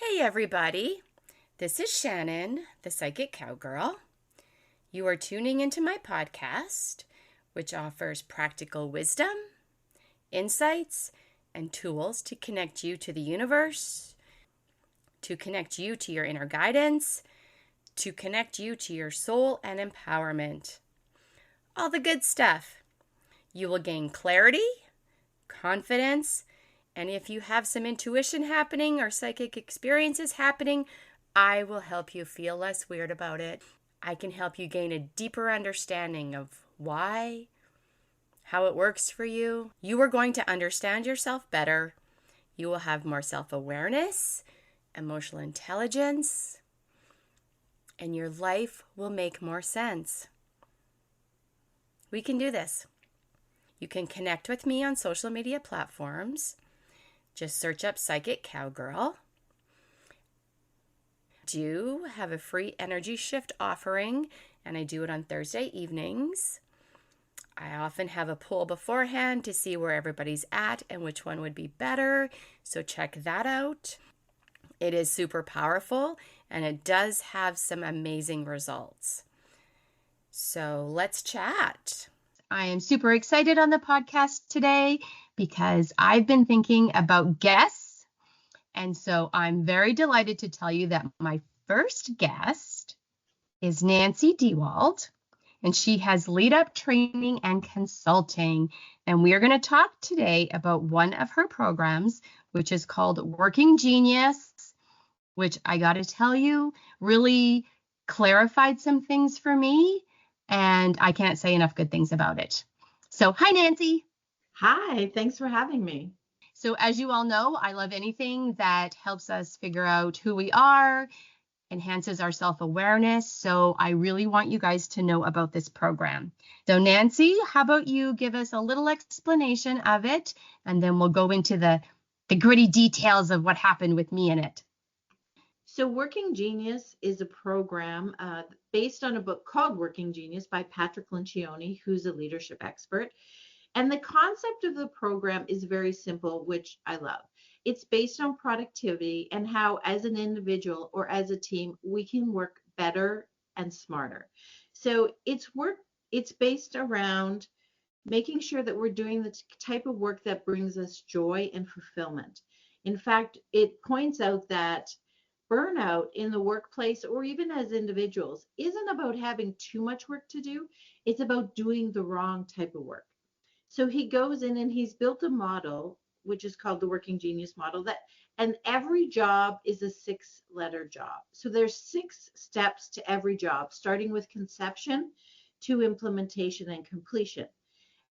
Hey everybody, this is Shannon, the Psychic Cowgirl. You are tuning into my podcast, which offers practical wisdom, insights, and tools to connect you to the universe, to connect you to your inner guidance, to connect you to your soul and empowerment. All the good stuff. You will gain clarity, confidence, and if you have some intuition happening or psychic experiences happening, I will help you feel less weird about it. I can help you gain a deeper understanding of why, how it works for you. You are going to understand yourself better. You will have more self-awareness, emotional intelligence, and your life will make more sense. We can do this. You can connect with me on social media platforms. Just search up Psychic Cowgirl. I do have a free energy shift offering, and I do it on Thursday evenings. I often have a poll beforehand to see where everybody's at and which one would be better, so check that out. It is super powerful, and it does have some amazing results. So let's chat. I am super excited on the podcast today because I've been thinking about guests. And so I'm very delighted to tell you that my first guest is Nancy Dewald, and she has Lead Up Training and Consulting. And we are going to talk today about one of her programs, which is called Working Genius, which I got to tell you really clarified some things for me. And I can't say enough good things about it. So, hi, Nancy. Hi, thanks for having me. So, as you all know, I love anything that helps us figure out who we are, enhances our self-awareness. So, I really want you guys to know about this program. So, Nancy, how about you give us a little explanation of it, and then we'll go into the gritty details of what happened with me in it. So Working Genius is a program based on a book called Working Genius by Patrick Lencioni, who's a leadership expert. And the concept of the program is very simple, which I love. It's based on productivity and how, as an individual or as a team, we can work better and smarter. So it's based around making sure that we're doing the type of work that brings us joy and fulfillment. In fact, it points out that burnout in the workplace or even as individuals isn't about having too much work to do. It's about doing the wrong type of work. So he goes in and he's built a model, which is called the Working Genius model, and every job is a 6-letter job. So there's 6 steps to every job, starting with conception to implementation and completion.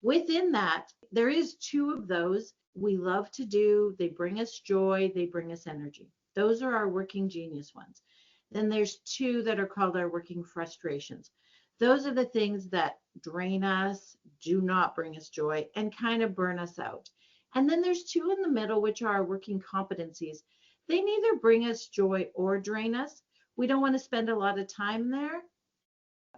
Within that, there is 2 of those we love to do. They bring us joy, they bring us energy. Those are our Working Genius ones. Then there's 2 that are called our working frustrations. Those are the things that drain us, do not bring us joy, and kind of burn us out. And then there's 2 in the middle, which are our working competencies. They neither bring us joy or drain us. We don't want to spend a lot of time there,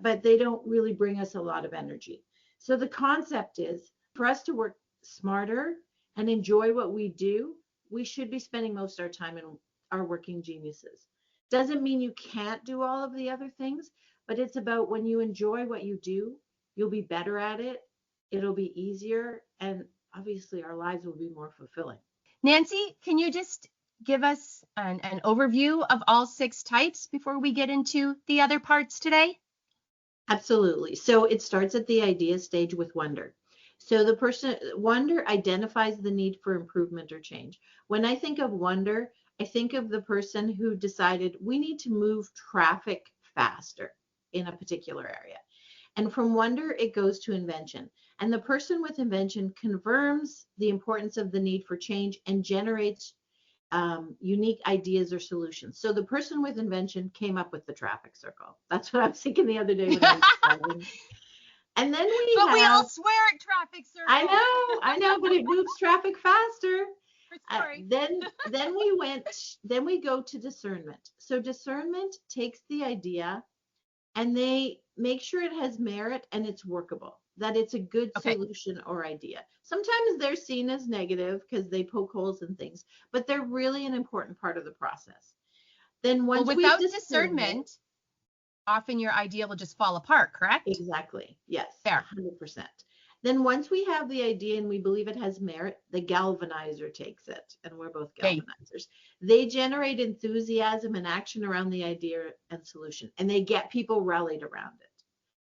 but they don't really bring us a lot of energy. So the concept is for us to work smarter and enjoy what we do, we should be spending most of our time in our Working Geniuses. Doesn't mean you can't do all of the other things, but it's about when you enjoy what you do, you'll be better at it, it'll be easier, and obviously our lives will be more fulfilling. Nancy, can you just give us an overview of all 6 types before we get into the other parts today? Absolutely. So it starts at the idea stage with wonder. So wonder identifies the need for improvement or change. When I think of wonder, I think of the person who decided we need to move traffic faster in a particular area. And from wonder, it goes to invention. And the person with invention confirms the importance of the need for change and generates unique ideas or solutions. So the person with invention came up with the traffic circle. That's what I was thinking the other day when I was driving. And then we all swear at traffic circles. I know, but it moves traffic faster. Sorry. Then we go to discernment. So discernment takes the idea and they make sure it has merit and it's workable, that it's a good solution or idea. Sometimes they're seen as negative because they poke holes in things, but they're really an important part of the process. Then Well, once we've without discerned it, discernment, often your idea will just fall apart, correct? exactly. Yes, There. 100%. Then once we have the idea and we believe it has merit, the galvanizer takes it, and we're both Okay. galvanizers. They generate enthusiasm and action around the idea and solution, and they get people rallied around it.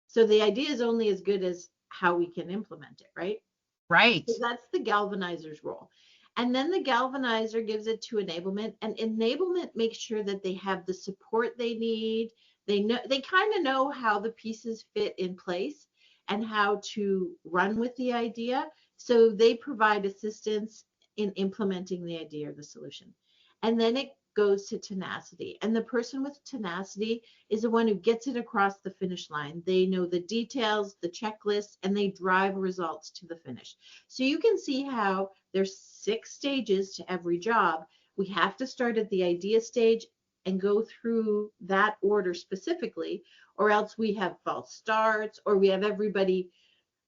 So the idea is only as good as how we can implement it, right? Right. So that's the galvanizer's role. And then the galvanizer gives it to enablement, and enablement makes sure that they have the support they need. They kind of know how the pieces fit in place and how to run with the idea. So they provide assistance in implementing the idea or the solution. And then it goes to tenacity. And the person with tenacity is the one who gets it across the finish line. They know the details, the checklists, and they drive results to the finish. So you can see how there's 6 stages to every job. We have to start at the idea stage and go through that order specifically, or else we have false starts, or we have everybody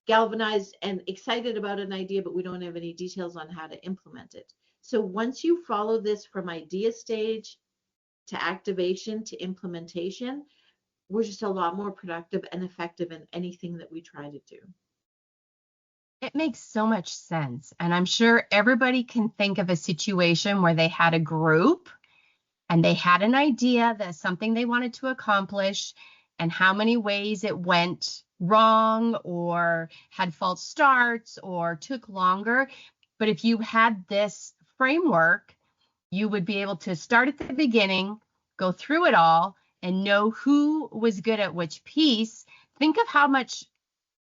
galvanized and excited about an idea, but we don't have any details on how to implement it. So once you follow this from idea stage to activation to implementation, we're just a lot more productive and effective in anything that we try to do. It makes so much sense. And I'm sure everybody can think of a situation where they had a group and they had an idea that something they wanted to accomplish and how many ways it went wrong or had false starts or took longer. But if you had this framework, you would be able to start at the beginning, go through it all, and know who was good at which piece. Think of how much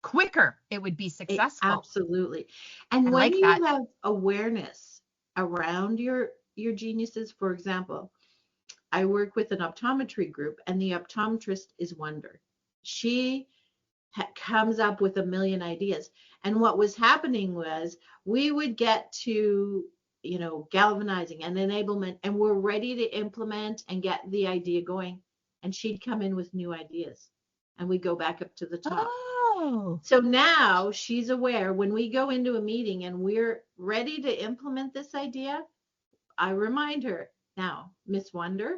quicker it would be successful. Absolutely. And I when like you that. have awareness around your geniuses, for example, I work with an optometry group, and the optometrist is Wonder. She comes up with a million ideas. And what was happening was we would get to, galvanizing and enablement, and we're ready to implement and get the idea going. And she'd come in with new ideas, and we go back up to the top. Oh, So now she's aware when we go into a meeting and we're ready to implement this idea, I remind her, now, Miss Wonder,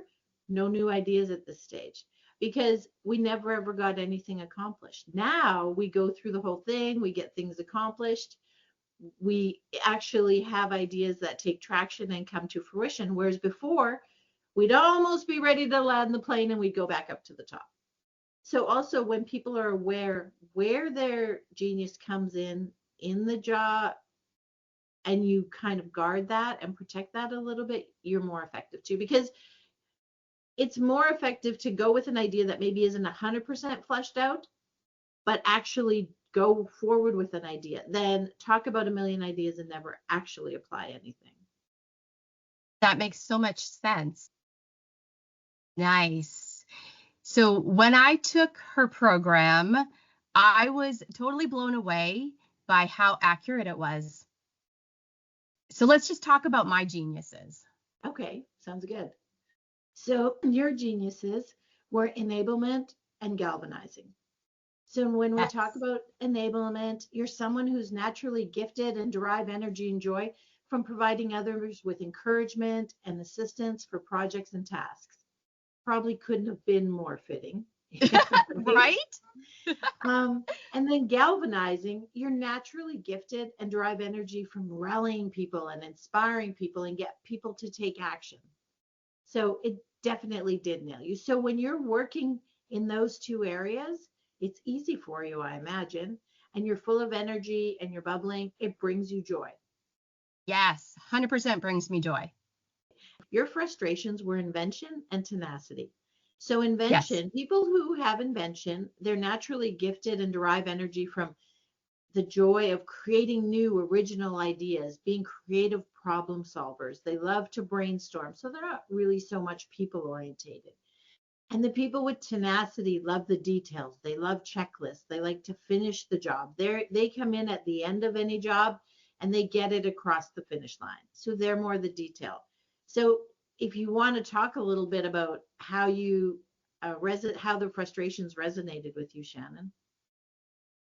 no new ideas at this stage, because we never ever got anything accomplished. Now we go through the whole thing, we get things accomplished. We actually have ideas that take traction and come to fruition. Whereas before, we'd almost be ready to land the plane and we'd go back up to the top. So also when people are aware where their genius comes in the job, and you kind of guard that and protect that a little bit, you're more effective too. Because it's more effective to go with an idea that maybe isn't 100% fleshed out, but actually go forward with an idea than talk about a million ideas and never actually apply anything. that makes so much sense. Nice. So when I took her program, I was totally blown away by how accurate it was. So let's just talk about my geniuses. Okay, sounds good. So your geniuses were enablement and galvanizing. So when we Yes. talk about enablement, you're someone who's naturally gifted and derive energy and joy from providing others with encouragement and assistance for projects and tasks. Probably couldn't have been more fitting. Right? And then galvanizing, you're naturally gifted and derive energy from rallying people and inspiring people and get people to take action. So it definitely did nail you. So when you're working in those 2 areas, it's easy for you, I imagine, and you're full of energy and you're bubbling. It brings you joy. Yes, 100% brings me joy. Your frustrations were invention and tenacity. So Yes. invention, people who have invention, they're naturally gifted and derive energy from the joy of creating new original ideas, being creative problem solvers. They love to brainstorm. So they're not really so much people orientated. And the people with tenacity love the details. They love checklists. They like to finish the job. They come in at the end of any job and they get it across the finish line. So they're more the detail. So if you want to talk a little bit about how you how the frustrations resonated with you, Shannon.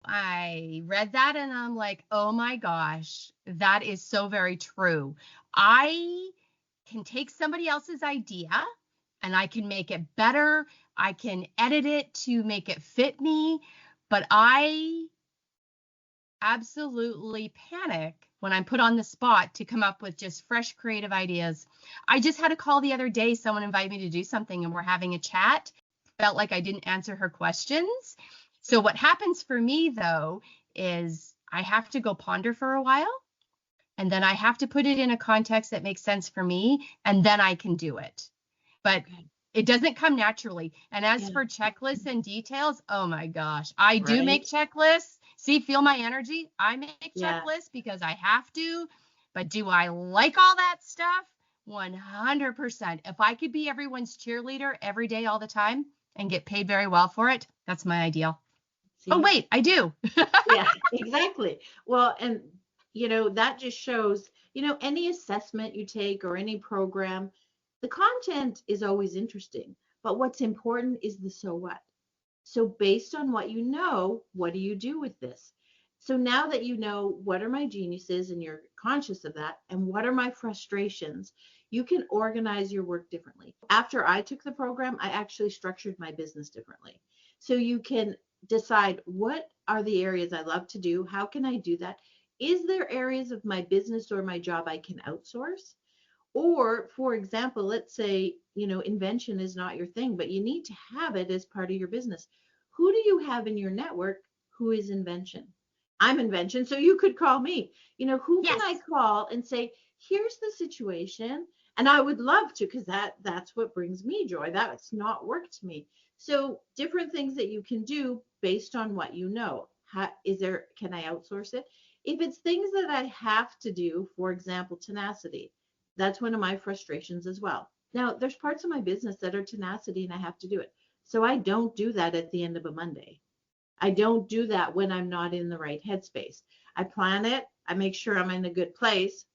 I read that and I'm like, oh my gosh, that is so very true. I can take somebody else's idea and I can make it better. I can edit it to make it fit me, but I absolutely panic when I'm put on the spot to come up with just fresh creative ideas. I just had a call the other day. Someone invited me to do something and we're having a chat. Felt like I didn't answer her questions. So what happens for me though is I have to go ponder for a while, and then I have to put it in a context that makes sense for me, and then I can do it. But it doesn't come naturally. And as for checklists and details, oh my gosh, I do make checklists. See, feel my energy. I make checklists because I have to. But do I like all that stuff? 100%. If I could be everyone's cheerleader every day, all the time, and get paid very well for it, that's my ideal. See? Oh, wait, I do. Yeah, exactly. Well, and, that just shows, any assessment you take or any program, the content is always interesting, but what's important is the so what. So based on what you know, what do you do with this? So now that you know what are my geniuses and you're conscious of that, and what are my frustrations, you can organize your work differently. After I took the program, I actually structured my business differently. So you can decide, what are the areas I love to do? How can I do that? Is there areas of my business or my job I can outsource? Or, for example, let's say, invention is not your thing, but you need to have it as part of your business. Who do you have in your network who is invention? I'm invention, so you could call me. Who can I call and say, here's the situation, and I would love to, because that's what brings me joy. That's not work to me. So different things that you can do based on what you know. Can I outsource it? If it's things that I have to do, for example, Tenacity, that's one of my frustrations as well. Now, there's parts of my business that are Tenacity and I have to do it. So I don't do that at the end of a Monday. I don't do that when I'm not in the right headspace. I plan it. I make sure I'm in a good place.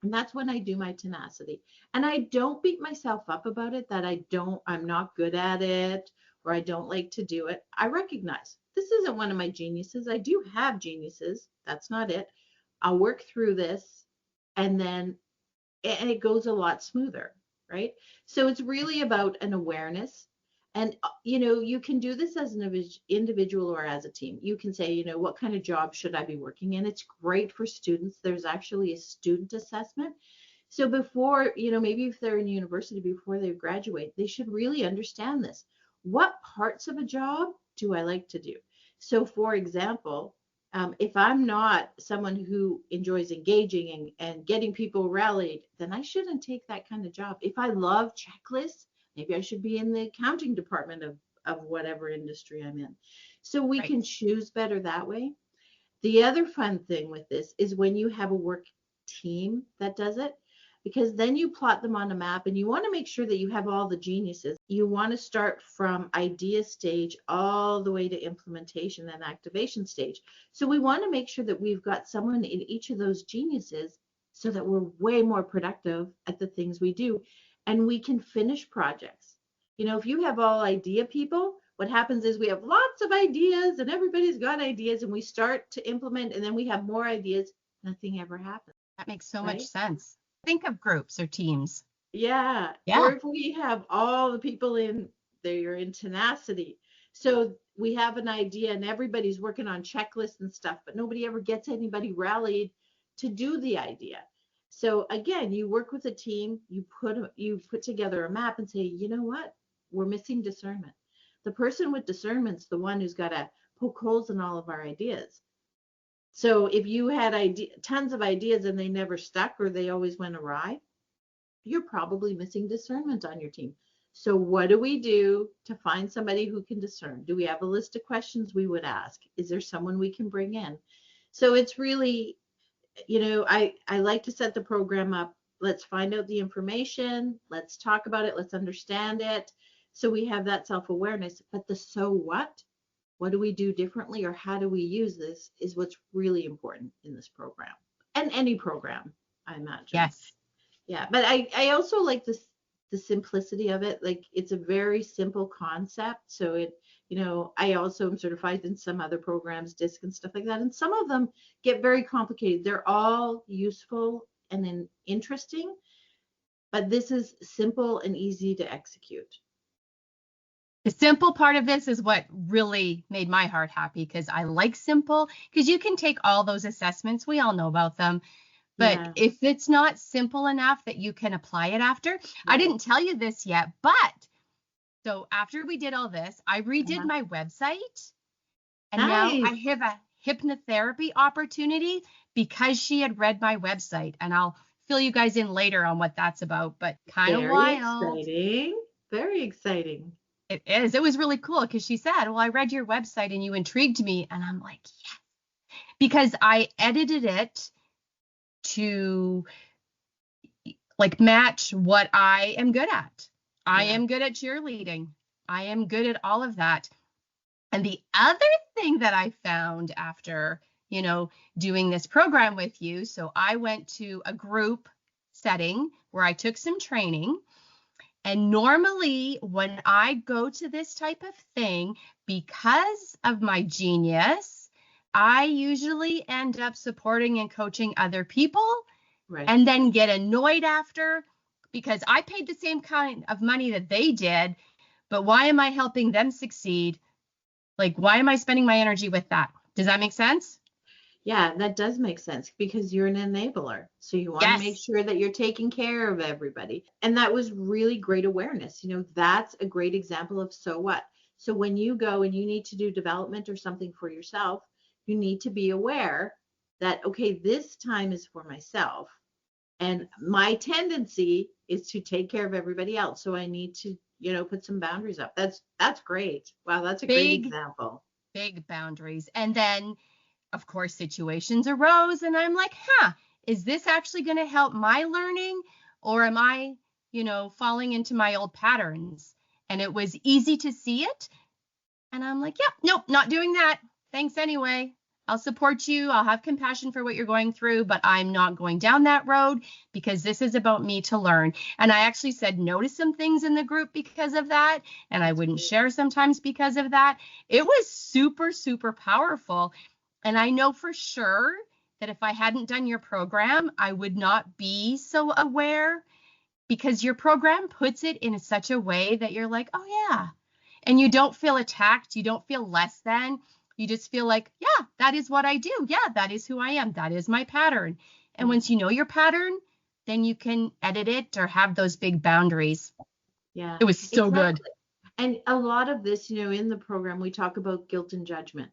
And that's when I do my Tenacity. And I don't beat myself up about it, that I'm not good at it, or I don't like to do it. I recognize this isn't one of my geniuses. I do have geniuses. That's not it. I'll work through this, and it goes a lot smoother, right? So it's really about an awareness. And, you can do this as an individual or as a team. You can say, what kind of job should I be working in? It's great for students. There's actually a student assessment. So before, maybe if they're in university, before they graduate, they should really understand this. What parts of a job do I like to do? So, for example, if I'm not someone who enjoys engaging and getting people rallied, then I shouldn't take that kind of job. If I love checklists, maybe I should be in the accounting department of whatever industry I'm in. So we can choose better that way. The other fun thing with this is when you have a work team that does it, because then you plot them on a map and you want to make sure that you have all the geniuses. You want to start from idea stage all the way to implementation and activation stage. So we want to make sure that we've got someone in each of those geniuses so that we're way more productive at the things we do, and we can finish projects. If you have all idea people, what happens is we have lots of ideas and everybody's got ideas, and we start to implement and then we have more ideas. Nothing ever happens. That makes so much sense. Think of groups or teams. Yeah. Or if we have all the people in there, you're in Tenacity. So we have an idea and everybody's working on checklists and stuff, but nobody ever gets anybody rallied to do the idea. So again, you work with a team, you put together a map and say, you know what? We're missing discernment. The person with discernment's the one who's got to poke holes in all of our ideas. So if you had tons of ideas and they never stuck or they always went awry, you're probably missing discernment on your team. So what do we do to find somebody who can discern? Do we have a list of questions we would ask? Is there someone we can bring in? So it's really, I like to set the program up. Let's find out the information. Let's talk about it. Let's understand it. So we have that self-awareness. But the so what do we do differently, or how do we use this, is what's really important in this program, and any program, I imagine. Yes. Yeah, but I also like the simplicity of it. Like, it's a very simple concept. So I also am certified in some other programs, DISC and stuff like that. And some of them get very complicated. They're all useful and then interesting, but this is simple and easy to execute. The simple part of this is what really made my heart happy, because I like simple, because you can take all those assessments. We all know about them. But Yeah. if it's not simple enough that you can apply it after, I didn't tell you this yet, but so after we did all this, I redid Uh-huh. my website, and now I Nice. have a hypnotherapy opportunity because she had read my website, and I'll fill you guys in later on what that's about, but kind of Very wild. exciting. Very exciting. It is. It was really cool because she said, well, I read your website and you intrigued me. And I'm like, yes, because I edited it to like match what I am good at. I Yeah. am good at cheerleading. I am good at all of that. And the other thing that I found after, doing this program with you, so I went to a group setting where I took some training. And normally, when I go to this type of thing, because of my genius, I usually end up supporting and coaching other people Right. and then get annoyed after because I paid the same kind of money that they did. But why am I helping them succeed? Like, why am I spending my energy with that? Does that make sense? Yeah, that does make sense because you're an enabler. So you want to make Yes. sure that you're taking care of everybody. And that was really great awareness. That's a great example of so what. So when you go and you need to do development or something for yourself, you need to be aware that, okay, this time is for myself. And my tendency is to take care of everybody else. So I need to, put some boundaries up. That's great. Wow, that's a great Big, example. big boundaries. And then of course, situations arose, and I'm like, is this actually going to help my learning, or am I, falling into my old patterns? And it was easy to see it. And I'm like, yep, nope, not doing that. Thanks anyway. I'll support you. I'll have compassion for what you're going through, but I'm not going down that road because this is about me to learn. And I actually said no to some things in the group because of that. And I That's wouldn't great. share sometimes because of that. It was super, super powerful. And I know for sure that if I hadn't done your program, I would not be so aware because your program puts it in such a way that you're like, oh, yeah. And you don't feel attacked. You don't feel less than. You just feel like, yeah, that is what I do. Yeah, that is who I am. That is my pattern. And Yeah. once you know your pattern, then you can edit it or have those big boundaries. Yeah, It was so good. exactly. And a lot of this, in the program, we talk about guilt and judgment.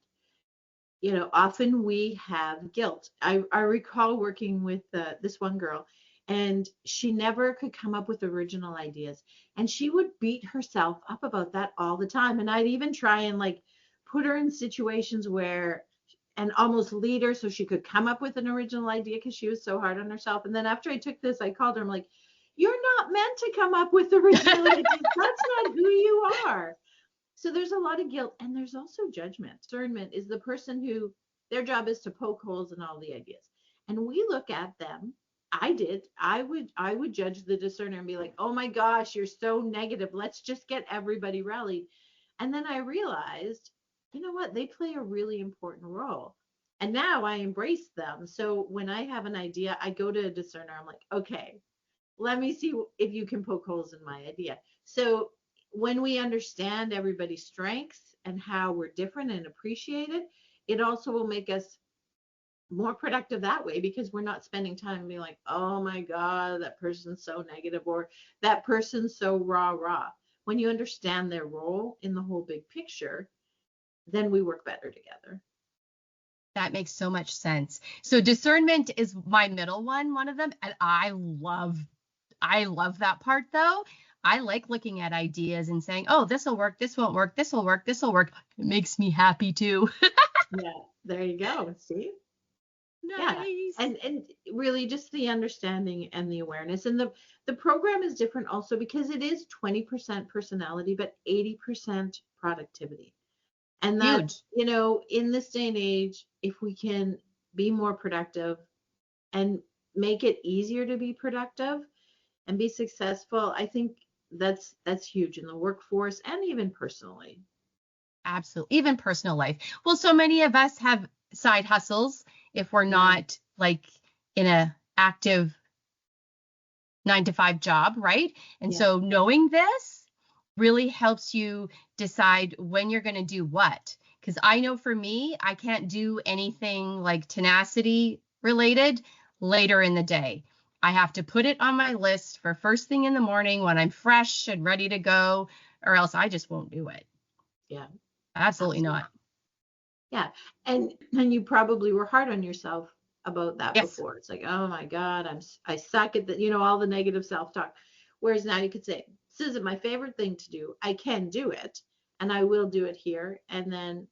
Often we have guilt. I recall working with this one girl, and she never could come up with original ideas. And she would beat herself up about that all the time. And I'd even try and like put her in situations where, and almost lead her so she could come up with an original idea because she was so hard on herself. And then after I took this, I called her. I'm like, you're not meant to come up with original ideas. That's not who you are. So there's a lot of guilt, and there's also judgment. Discernment is the person who their job is to poke holes in all the ideas. And we look at them. I would judge the discerner and be like, oh my gosh, you're so negative. Let's just get everybody rallied. And then I realized, you know what? They play a really important role. And now I embrace them. So when I have an idea, I go to a discerner. I'm like, okay, let me see if you can poke holes in my idea. So when we understand everybody's strengths and how we're different and appreciate it, it also will make us more productive that way because we're not spending time being like, oh my God, that person's so negative or that person's so rah. When you understand their role in the whole big picture, then we work better together. That makes so much sense. So discernment is my middle one of them. And I love that part though. I like looking at ideas and saying, oh, this will work, this won't work, this will work, this will work. It makes me happy too. Yeah, there you go. See? Yeah. Nice. And really just the understanding and the awareness. And the program is different also because it is 20% personality, but 80% productivity. And that, Huge. in this day and age, if we can be more productive and make it easier to be productive and be successful, I think that's huge in the workforce and even personally. Absolutely. Even personal life. Well, so many of us have side hustles if we're Yeah. not like in a active 9 to 5 job, right? And Yeah. so knowing this really helps you decide when you're going to do what. Because I know for me, I can't do anything like tenacity related later in the day. I have to put it on my list for first thing in the morning when I'm fresh and ready to go, or else I just won't do it. Yeah. Absolutely Absolutely. not. Yeah. And you probably were hard on yourself about that Yes. before. It's like, oh my God, I suck at the, all the negative self-talk. Whereas now you could say, this isn't my favorite thing to do. I can do it and I will do it here. And then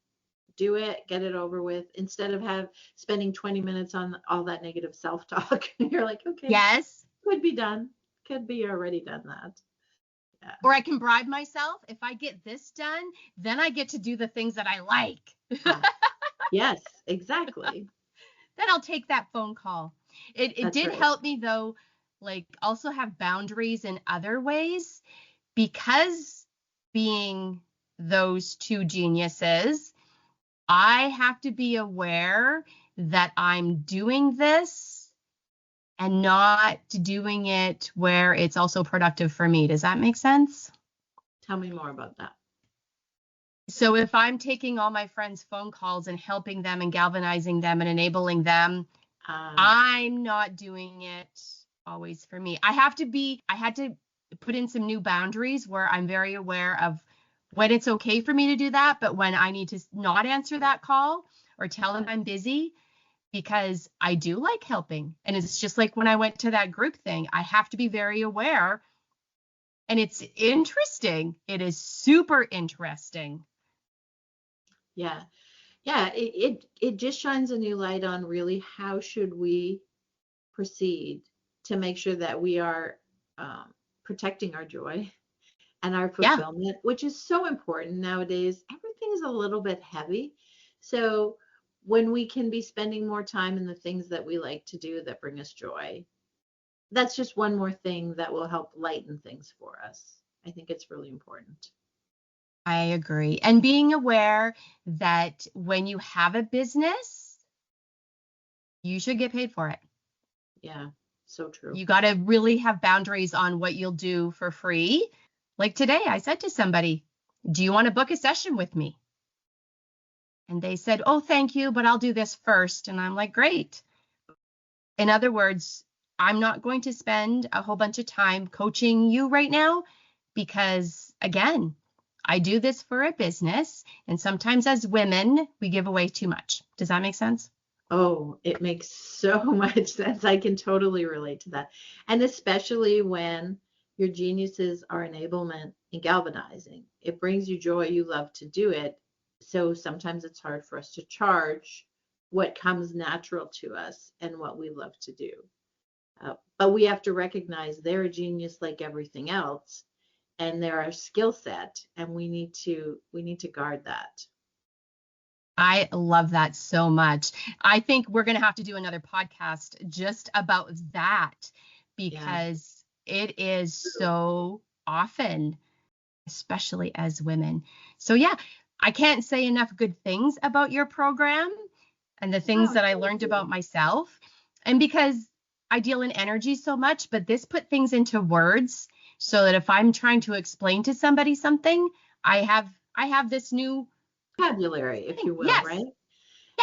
do it, get it over with, instead of spending 20 minutes on all that negative self-talk. You're like, okay, Yes. could be done. Could be already done that. Yeah. Or I can bribe myself. If I get this done, then I get to do the things that I like. Ah, yes, exactly. Then I'll take that phone call. It That's did right. help me though, like also have boundaries in other ways because being those two geniuses, I have to be aware that I'm doing this and not doing it where it's also productive for me. Does that make sense? Tell me more about that. So if I'm taking all my friends' phone calls and helping them and galvanizing them and enabling them, I'm not doing it always for me. I had to put in some new boundaries where I'm very aware of when it's okay for me to do that, but when I need to not answer that call or tell them I'm busy because I do like helping. And it's just like when I went to that group thing, I have to be very aware. And it's interesting. It is super interesting. Yeah. Yeah. It just shines a new light on really how should we proceed to make sure that we are protecting our joy and our Yeah. fulfillment, which is so important nowadays. Everything is a little bit heavy. So when we can be spending more time in the things that we like to do that bring us joy, that's just one more thing that will help lighten things for us. I think it's really important. I agree. And being aware that when you have a business, you should get paid for it. Yeah, so true. You got to really have boundaries on what you'll do for free. Like today, I said to somebody, do you want to book a session with me? And they said, oh, thank you, but I'll do this first. And I'm like, great. In other words, I'm not going to spend a whole bunch of time coaching you right now because, again, I do this for a business. And sometimes as women, we give away too much. Does that make sense? Oh, it makes so much sense. I can totally relate to that. And especially when your geniuses are enablement and galvanizing. It brings you joy. You love to do it. So sometimes it's hard for us to charge what comes natural to us and what we love to do. But we have to recognize they're a genius like everything else, and they're our skill set, and we need to guard that. I love that so much. I think we're going to have to do another podcast just about that Yeah. because it is so often, especially as women. So, yeah, I can't say enough good things about your program and the things Oh, that I thank learned about you. myself. And because I deal in energy so much, but this put things into words so that if I'm trying to explain to somebody something, I have this new Vocabulary, if thing. you will, Yes. right?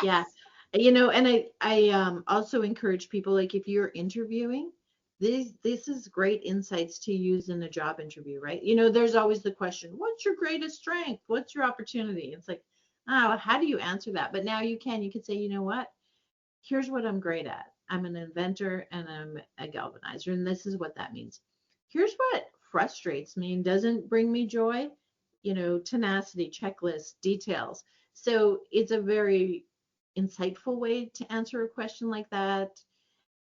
Yeah. Yes. And I also encourage people, like, if you're interviewing, this is great insights to use in a job interview, right? There's always the question, what's your greatest strength? What's your opportunity? It's like, oh, how do you answer that? But now you could say, you know what? Here's what I'm great at. I'm an inventor and I'm a galvanizer, and this is what that means. Here's what frustrates me and doesn't bring me joy. Tenacity, checklist, details. So it's a very insightful way to answer a question like that,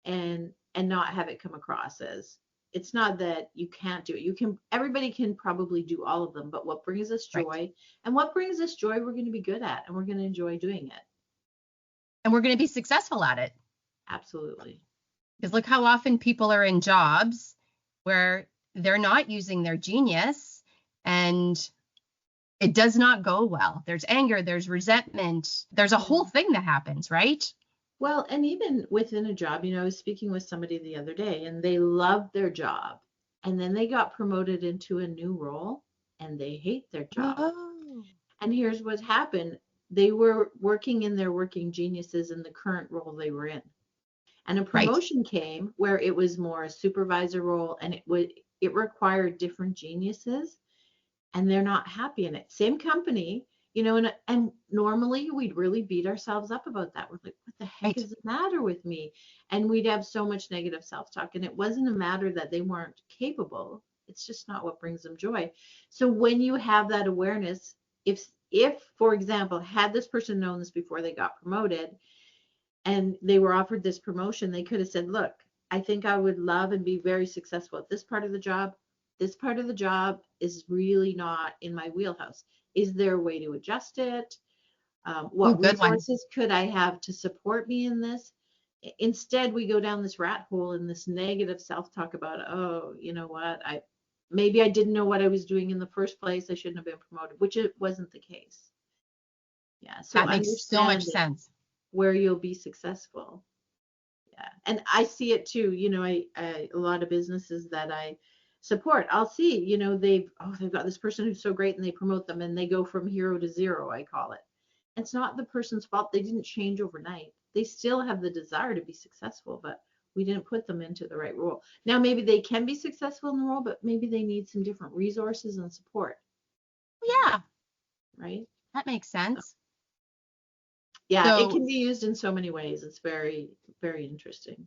and not have it come across as, it's not that you can't do it. Everybody can probably do all of them, but what brings us Right. joy, and what brings us joy, we're going to be good at, and we're going to enjoy doing it. And we're going to be successful at it. Absolutely. Because look how often people are in jobs where they're not using their genius and it does not go well. There's anger, there's resentment, there's a whole thing that happens, right? Well, and even within a job, I was speaking with somebody the other day and they loved their job. And then they got promoted into a new role and they hate their job. Oh, And here's what happened. They were working in their working geniuses in the current role they were in. And a right. promotion came where it was more a supervisor role and it required different geniuses and they're not happy in it. Same company, and normally we'd really beat ourselves up about that. We're like, what the heck Right. is the matter with me? And we'd have so much negative self-talk. And it wasn't a matter that they weren't capable. It's just not what brings them joy. So when you have that awareness, if for example, had this person known this before they got promoted and they were offered this promotion, they could have said, look, I think I would love and be very successful at this part of the job. This part of the job is really not in my wheelhouse. Is there a way to adjust it? Ooh, What good one. resources could I have to support me in this? Instead, we go down this rat hole and this negative self-talk about, oh, you know what? Maybe I didn't know what I was doing in the first place. I shouldn't have been promoted, which it wasn't the case. Yeah. So That makes so much understanding sense. where you'll be successful. Yeah. And I see it too. A lot of businesses that I support, I'll see, they've got this person who's so great and they promote them and they go from hero to zero, I call it. It's not the person's fault. They didn't change overnight. They still have the desire to be successful, but we didn't put them into the right role. Now, maybe they can be successful in the role, but maybe they need some different resources and support, Yeah, right? that makes sense. Yeah, it So can be used in so many ways. It's very, very interesting.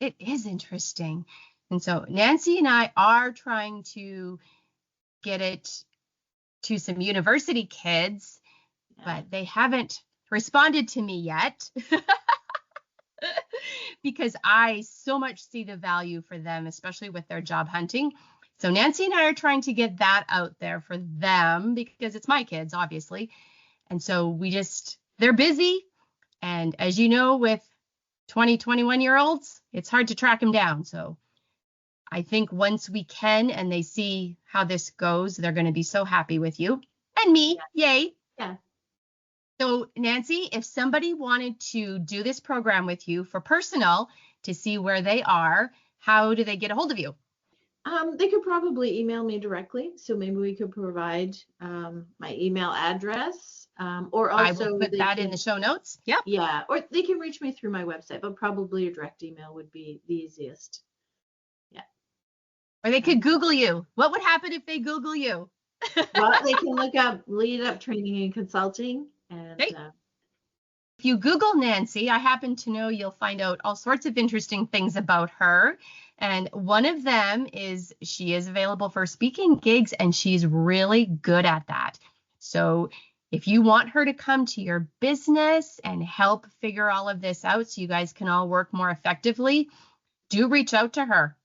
it is interesting. And so Nancy and I are trying to get it to some university kids, Yeah. but they haven't responded to me yet because I so much see the value for them, especially with their job hunting. So Nancy and I are trying to get that out there for them because it's my kids, obviously. And so they're busy. And as you know, with 20, 21-year-olds, it's hard to track them down. So I think once we can and they see how this goes, they're going to be so happy with you and me. Yeah. Yay. Yeah. So, Nancy, if somebody wanted to do this program with you for personal to see where they are, how do they get a hold of you? They could probably email me directly. So maybe we could provide my email address, or I will also put they that in can, the show notes. Yep. yeah, or they can reach me through my website, but probably a direct email would be the easiest. Yeah. Or they Yeah. could Google you. What would happen if they Google you? Well, they can look up Lead Up Training and Consulting, and Okay. If you Google Nancy, I happen to know you'll find out all sorts of interesting things about her. And one of them is she is available for speaking gigs and she's really good at that. So if you want her to come to your business and help figure all of this out so you guys can all work more effectively, do reach out to her.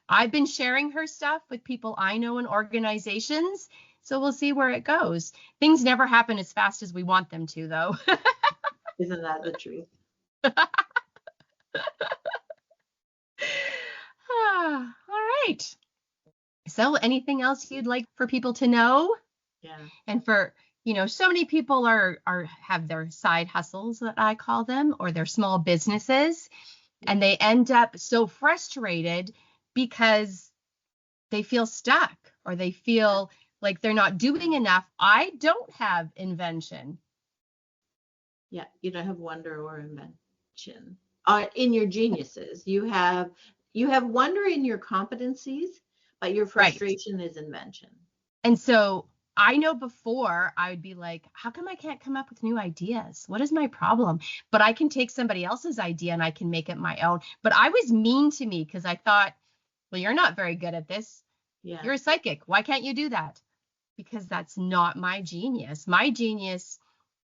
I've been sharing her stuff with people I know in organizations. So we'll see where it goes. Things never happen as fast as we want them to, though. isn't that the truth? All right. So anything else you'd like for people to know? Yeah. And for, so many people have their side hustles that I call them, or their small businesses, Yeah. and they end up so frustrated because they feel stuck or they feel like they're not doing enough. I don't have invention. Yeah. You don't have wonder or invention. In your geniuses, you have wonder in your competencies, but your Right. frustration is invention. And so I know before I would be like, how come I can't come up with new ideas? What is my problem? But I can take somebody else's idea and I can make it my own. But I was mean to me because I thought, well, you're not very good at this. Yeah. You're a psychic. Why can't you do that? Because that's not my genius. My genius,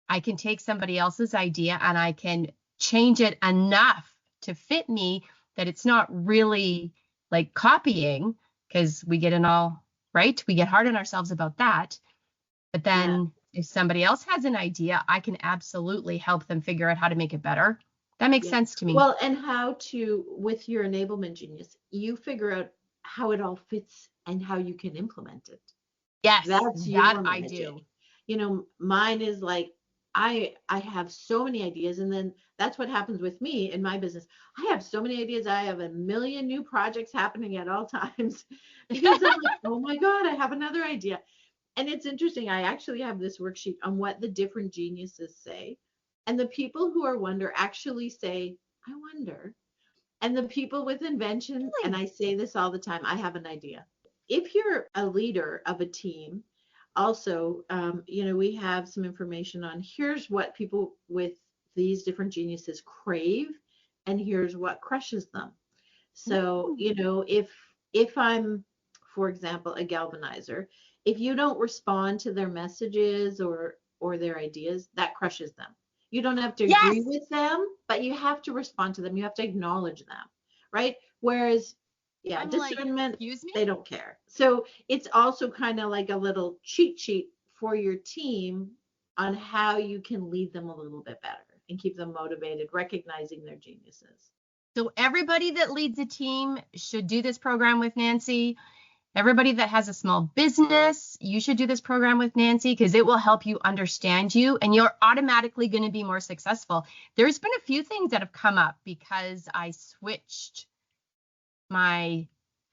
I can take somebody else's idea and I can change it enough to fit me that it's not really like copying, because we get in all right. We get hard on ourselves about that. But Yeah. then if somebody else has an idea, I can absolutely help them figure out how to make it better. That makes Yeah. sense to me. Well, and how to, with your enablement genius, you figure out how it all fits and how you can implement it. Yes, That's that your I magic. do. Mine is like I have so many ideas, and then that's what happens with me in my business. I have so many ideas. I have a million new projects happening at all times because I'm like, oh my God, I have another idea. And it's interesting. I actually have this worksheet on what the different geniuses say. And the people who are wonder actually say, I wonder. And the people with invention, and I say this all the time, I have an idea. If you're a leader of a team, also, we have some information on here's what people with these different geniuses crave, and here's what crushes them. So, if I'm, for example, a galvanizer, if you don't respond to their messages or their ideas, that crushes them. You don't have to agree Yes. with them, but you have to respond to them. You have to acknowledge them, right? Whereas, I'm discernment, excuse me? they don't care. So it's also kind of like a little cheat sheet for your team on how you can lead them a little bit better and keep them motivated, recognizing their geniuses. So everybody that leads a team should do this program with Nancy. Everybody that has a small business, you should do this program with Nancy because it will help you understand you and you're automatically going to be more successful. There's been a few things that have come up because I switched my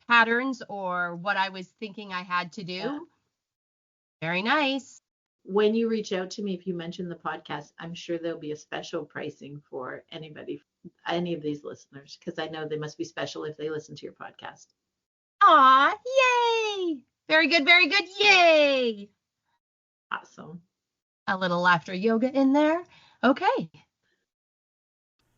patterns or what I was thinking I had to do. Yeah. Very nice. When you reach out to me, if you mention the podcast, I'm sure there'll be a special pricing for anybody, any of these listeners, because I know they must be special if they listen to your podcast. Aw, yay. Very good, very good. Yay. Awesome. A little laughter yoga in there. Okay.